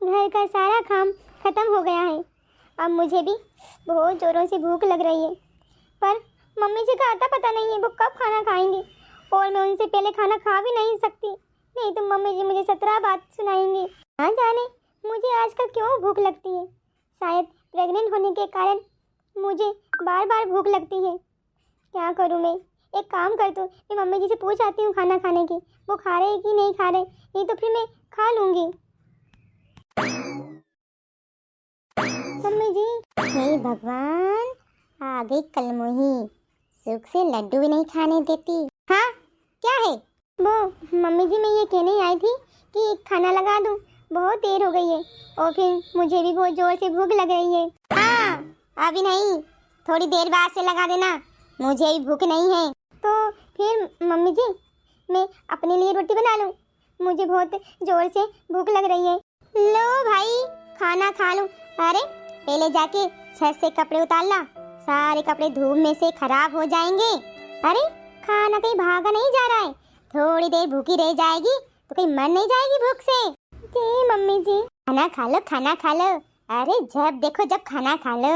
घर का सारा काम ख़त्म हो गया है। अब मुझे भी बहुत ज़ोरों से भूख लग रही है, पर मम्मी जी का आता पता नहीं है वो कब खाना खाएंगी, और मैं उनसे पहले खाना खा भी नहीं सकती, नहीं तो मम्मी जी मुझे 17 बात सुनाएंगी। ना जाने मुझे आजकल क्यों भूख लगती है। शायद प्रेग्नेंट होने के कारण मुझे बार बार भूख लगती है। क्या करूँ मैं? एक काम कर दो, मैं मम्मी जी से पूछ आती हूँ खाना खाने की, वो खा रहे कि नहीं खा रहे, नहीं तो फिर मैं खा लूँगी। मम्मी जी। हे भगवान, आ गई कलमोही, सुख से लड्डू भी नहीं खाने देती। हाँ क्या है? वो मम्मी जी मैं ये कहने आई थी कि खाना लगा दूँ, बहुत देर हो गई है और फिर मुझे भी बहुत ज़ोर से भूख लग रही है। हाँ अभी नहीं, थोड़ी देर बाद से लगा देना, मुझे भी भूख नहीं है। तो फिर मम्मी जी मैं अपने लिए रोटी बना लूँ, मुझे बहुत ज़ोर से भूख लग रही है। लो भाई खाना खा लूँ। अरे पहले जाके छत से कपड़े उतार ला, सारे कपड़े धूप में से खराब हो जाएंगे। अरे खाना कहीं भागा नहीं जा रहा है, थोड़ी देर भूखी रह जाएगी तो कहीं मर नहीं जाएगी भूख से। जी मम्मी जी। खाना खा लो, खाना खा लो। अरे जब देखो जब खाना खा लो।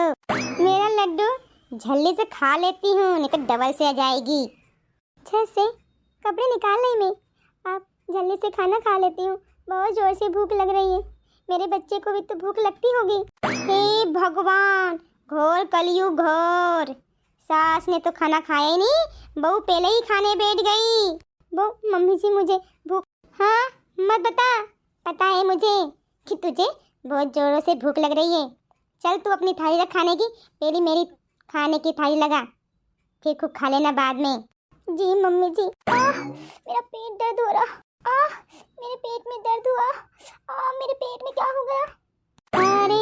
मेरा लड्डू झल्ली से खा लेती हूँ, नहीं तो डबल से आ जाएगी। छत से कपड़े निकाल नहीं मैं, आप झल्ली से खाना खा लेती हूँ, बहुत जोर से भूख लग रही है। मेरे बच्चे को भी तो भूख लगती होगी। हे भगवान, घोर कलयुग घोर। सास ने तो खाना खाया ही नहीं, बहू पहले ही खाने बैठ गई। वो मम्मी जी मुझे भूख। हाँ मत बता, पता है मुझे कि तुझे बहुत जोरों से भूख लग रही है। चल तू अपनी थाली रख खाने की, पहले मेरी खाने की थाली लगा, फिर खूब खा लेना बाद में। जी मम्मी जी। मेरा पेट दर्द हो रहा, मेरे पेट में दर्द हुआ, मेरे पेट में क्या हो गया? अरे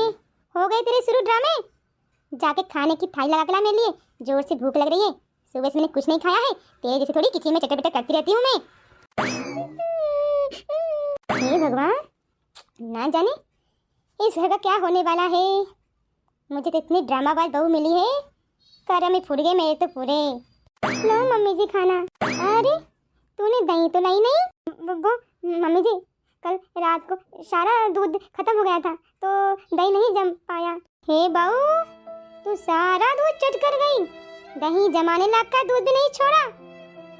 हो गए तेरे शुरू ड्रामे, जाके खाने की थाली लगा के ला मेरे लिए, जोर से भूख लग रही है। सुबह से मैंने कुछ नहीं खाया है, तेरे जैसे थोड़ी किचन में चटर-पटर करती रहती हूँ मैं। हे भगवान, ना जाने इस घर का क्या होने वाला है। मुझे तो इतनी ड्रामाबाज बहू मिली है, कर्म ही फूट गए मेरे तो पूरे। लो मम्मी जी खाना। अरे तूने दही तो लाई नहीं? वो मम्मी जी कल रात को सारा दूध खत्म हो गया था तो दही नहीं जम पाया। हे बहू तू सारा दूध चट कर गई, दही जमाने लायक का दूध भी नहीं छोड़ा।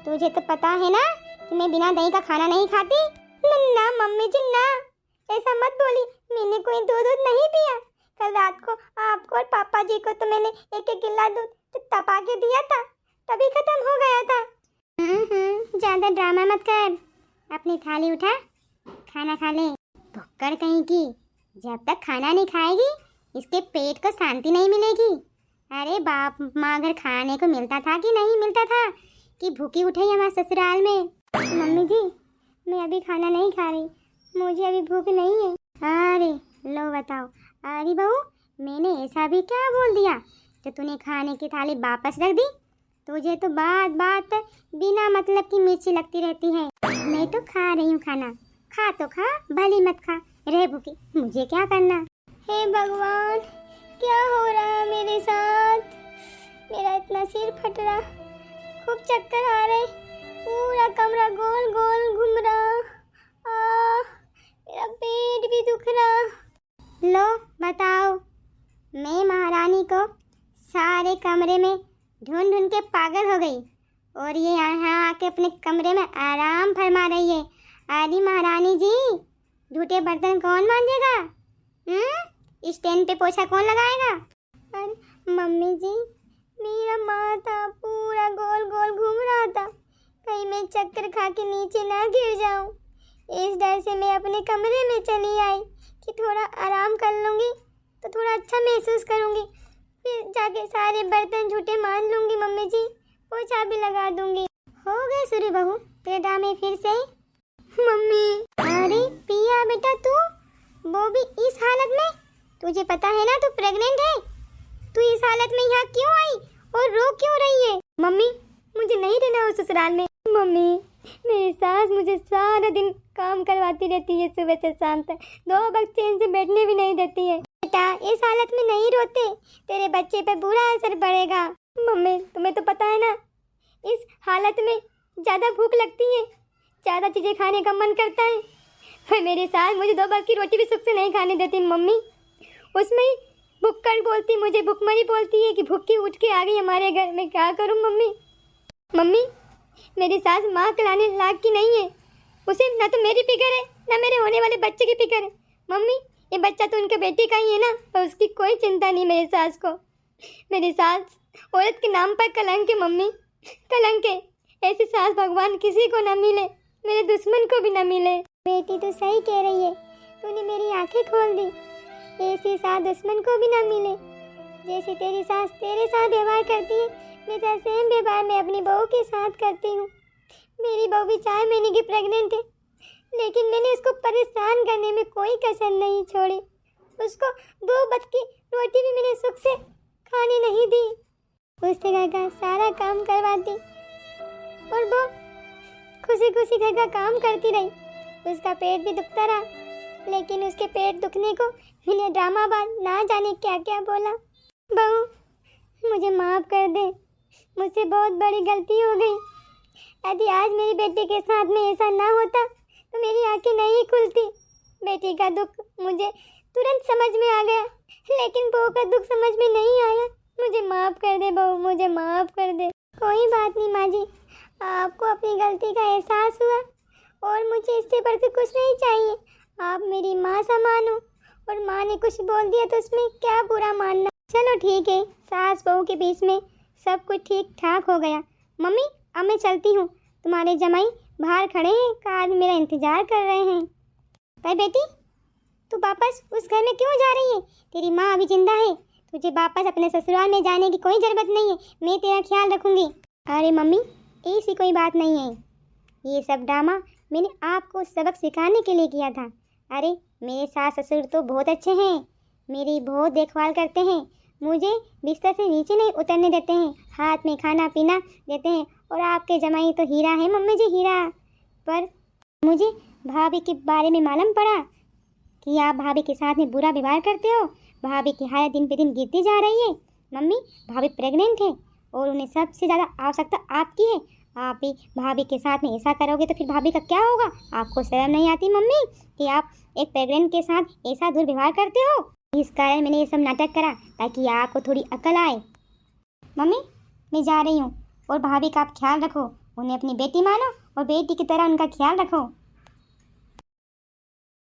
तुझे तो पता है ना कि मैं बिना दही का खाना नहीं खाती। ना मम्मी जी ना, ऐसा मत बोली, मैंने कोई दूध नहीं पिया। कल रात को आपको और पापा जी को तो मैंने एक एक गिल्ला दूध तपा के दिया था, तभी खत्म हो गया था। ज्यादा ड्रामा मत कर, अपनी थाली उठा, खाना खा ले। भुक्कड़ कहीं की, जब तक खाना नहीं खाएगी इसके पेट को शांति नहीं मिलेगी। अरे बाप माँ घर खाने को मिलता था कि नहीं मिलता था कि भूखी उठे हमारे ससुराल में। मम्मी जी मैं अभी खाना नहीं खा रही, मुझे अभी भूख नहीं है। अरे लो बताओ, अरे बहू मैंने ऐसा भी क्या बोल दिया तो तूने खाने की थाली वापस रख दी? तुझे तो बात बात पर बिना मतलब की मिर्ची लगती रहती है। मैं तो खा रही हूँ खाना, खा तो खा, भली मत खा, रह भूखी, मुझे क्या करना। हे भगवान क्या हो रहा है मेरे साथ? मेरा इतना सिर फट रहा, खूब चक्कर आ रहे, पूरा कमरा गोल गोल घूम रहा, मेरा पेट भी दुख रहा। लो बताओ, मैं महारानी को सारे कमरे में ढूंढ ढूंढ के पागल हो गई और ये यहाँ आके अपने कमरे में आराम फरमा रही है। अरे महारानी जी झूठे बर्तन कौन मांजेगा? स्टैंड पे पोछा कौन लगाएगा? अरे मम्मी जी मेरा माथा पूरा गोल गोल घूम रहा था, कहीं मैं चक्कर खा के नीचे ना गिर जाऊं। इस डर से मैं अपने कमरे में चली आई कि थोड़ा आराम कर लूँगी तो थोड़ा अच्छा महसूस करूँगी, फिर जाके सारे बर्तन झूठे मान लूँगी। मम्मी जी पोछा भी लगा दूँगी। हो गए शुरू बहू पेटा में फिर से। मम्मी अरे पिया बेटा तू, वो भी इस हालत में? तुझे पता है ना तू प्रेग्नेंट है, तू इस हालत में यहाँ क्यों आई और रो क्यों रही है? मम्मी मुझे नहीं रहना उस ससुराल में। मम्मी मेरी सास मुझे सारा दिन काम करवाती रहती है, सुबह से शाम तक, 2 वक्त चैन से बैठने भी नहीं देती है। बेटा इस हालत में नहीं रोते, तेरे बच्चे पे बुरा असर पड़ेगा। मम्मी तुम्हें तो पता है ना इस हालत में ज़्यादा भूख लगती है, ज़्यादा चीज़ें खाने का मन करता है, और मेरी सास मुझे 2 वक्त की रोटी भी सुख से नहीं खाने देती मम्मी। उसमें ही भुक्कड़ बोलती, मुझे भुखमरी बोलती है कि भूखी उठ के आ गई हमारे घर में। क्या करूं मम्मी? मम्मी मेरी सास माँ खिलाने लायक की नहीं है। उसे ना तो मेरी फिक्र है ना मेरे होने वाले बच्चे की फिक्र है। मम्मी ये बच्चा तो उनके बेटी का ही है ना, और उसकी कोई चिंता नहीं मेरी सास को। मेरी सास औरत के नाम पर कलंक है मम्मी, कलंक है। ऐसी सास भगवान किसी को ना मिले, मेरे दुश्मन को भी ना मिले। बेटी तो सही कह रही है, तूने मेरी आंखें खोल दी। ऐसी सास दुश्मन को भी ना मिले। जैसे तेरी सास तेरे साथ व्यवहार करती है, वैसा सेम व्यवहार मैं अपनी बहू के साथ करती हूँ। मेरी बहू भी 4 महीने की प्रेग्नेंट है, लेकिन मैंने उसको परेशान करने में कोई कसर नहीं छोड़ी। उसको 2 वक्त की रोटी भी मैंने सुख से खाने नहीं दी। उससे घर का सारा काम करवाती और वो खुशी खुशी घर का काम करती रही। उसका पेट भी दुखता रहा, लेकिन उसके पेट दुखने को मैंने ड्रामाबाज ना जाने क्या क्या बोला। बहू मुझे माफ़ कर दे, मुझसे बहुत बड़ी गलती हो गई। यदि आज मेरी बेटी के साथ में ऐसा ना होता तो मेरी आंखें नहीं खुलती। बेटी का दुख मुझे तुरंत समझ में आ गया, लेकिन बहू का दुख समझ में नहीं आया। मुझे माफ़ कर दे बहू, मुझे माफ़ कर दे। कोई बात नहीं माँ जी, आपको अपनी गलती का एहसास हुआ और मुझे इससे बढ़ के कुछ नहीं चाहिए। आप मेरी माँ समान हो और माँ ने कुछ बोल दिया तो उसमें क्या बुरा मानना। चलो ठीक है, सास बहू के बीच में सब कुछ ठीक ठाक हो गया। मम्मी अब मैं चलती हूँ, तुम्हारे जमाई बाहर खड़े हैं, कार में मेरा इंतजार कर रहे हैं। पर बेटी तू वापस उस घर में क्यों जा रही है? तेरी माँ अभी जिंदा है, तुझे वापस अपने ससुराल में जाने की कोई ज़रूरत नहीं है, मैं तेरा ख्याल रखूँगी। अरे मम्मी ऐसी कोई बात नहीं है, ये सब ड्रामा मैंने आपको सबक सिखाने के लिए किया था। अरे मेरे सास ससुर तो बहुत अच्छे हैं, मेरी बहुत देखभाल करते हैं, मुझे बिस्तर से नीचे नहीं उतरने देते हैं, हाथ में खाना पीना देते हैं। और आपके जमाई तो हीरा है मम्मी जी, हीरा। पर मुझे भाभी के बारे में मालूम पड़ा कि आप भाभी के साथ में बुरा व्यवहार करते हो। भाभी की हालत दिन पे दिन गिरती जा रही है। मम्मी भाभी प्रेग्नेंट है और उन्हें सबसे ज़्यादा आवश्यकता आपकी है। आप भी भाभी के साथ में ऐसा करोगे तो फिर भाभी का क्या होगा? आपको शर्म नहीं आती मम्मी कि आप एक प्रेग्नेंट के साथ ऐसा दुर्व्यवहार करते हो? इस कारण मैंने ये सब नाटक करा ताकि आपको थोड़ी अकल आए। मम्मी मैं जा रही हूँ और भाभी का आप ख्याल रखो, उन्हें अपनी बेटी मानो और बेटी की तरह उनका ख्याल रखो।